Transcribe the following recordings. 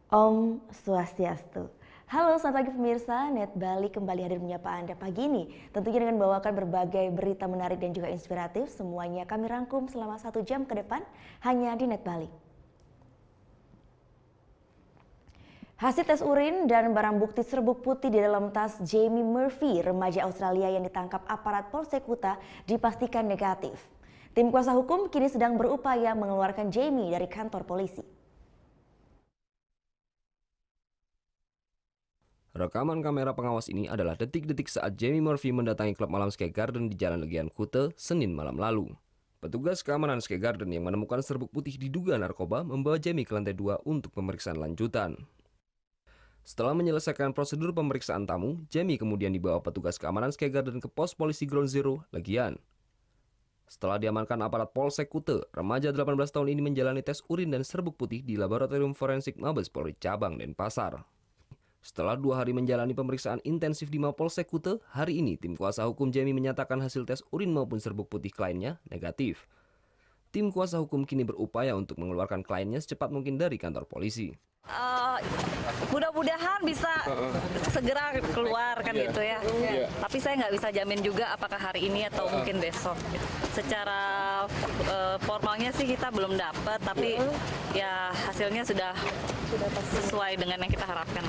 Om Swastiastu. Halo, selamat pagi pemirsa. Net Bali kembali hadir menyapa Anda pagi ini. Tentunya dengan membawakan berbagai berita menarik dan juga inspiratif. Semuanya kami rangkum selama 1 jam ke depan hanya di Net Bali. Hasil tes urin dan barang bukti serbuk putih di dalam tas Jamie Murphy, remaja Australia yang ditangkap aparat Polsek Kuta, dipastikan negatif. Tim kuasa hukum kini sedang berupaya mengeluarkan Jamie dari kantor polisi. Rekaman kamera pengawas ini adalah detik-detik saat Jamie Murphy mendatangi klub malam Sky Garden di Jalan Legian Kuta, Senin malam lalu. Petugas keamanan Sky Garden yang menemukan serbuk putih diduga narkoba membawa Jamie ke lantai 2 untuk pemeriksaan lanjutan. Setelah menyelesaikan prosedur pemeriksaan tamu, Jamie kemudian dibawa petugas keamanan Sky Garden ke pos polisi Ground Zero, Legian. Setelah diamankan aparat Polsek Kuta, remaja 18 tahun ini menjalani tes urin dan serbuk putih di Laboratorium Forensik Mabes Polri Cabang Denpasar. Setelah 2 hari menjalani pemeriksaan intensif di Mapolsek Kuta, hari ini tim kuasa hukum Jamie menyatakan hasil tes urin maupun serbuk putih kliennya negatif. Tim kuasa hukum kini berupaya untuk mengeluarkan kliennya secepat mungkin dari kantor polisi. Mudah-mudahan bisa segera keluar kan gitu ya. Tapi saya nggak bisa jamin juga apakah hari ini atau mungkin besok. Secara formalnya sih kita belum dapat, tapi ya hasilnya sudah sesuai dengan yang kita harapkan.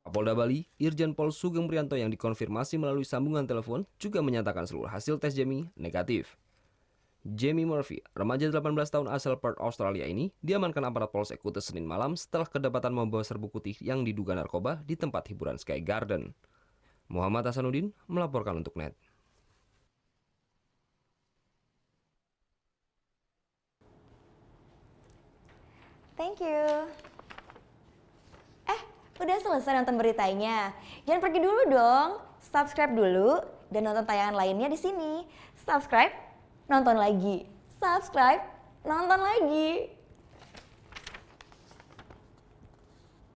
Kapolda Bali, Irjen Pol Sugeng Prianto yang dikonfirmasi melalui sambungan telepon juga menyatakan seluruh hasil tes Jamie negatif. Jamie Murphy, remaja 18 tahun asal Perth, Australia ini diamankan aparat Polsek Kuta Senin malam setelah kedapatan membawa serbuk putih yang diduga narkoba di tempat hiburan Sky Garden. Muhammad Hasanuddin melaporkan untuk NET. Thank you. Udah selesai nonton beritanya? Jangan pergi dulu dong. Subscribe dulu dan nonton tayangan lainnya di sini. Subscribe, nonton lagi. Subscribe, nonton lagi.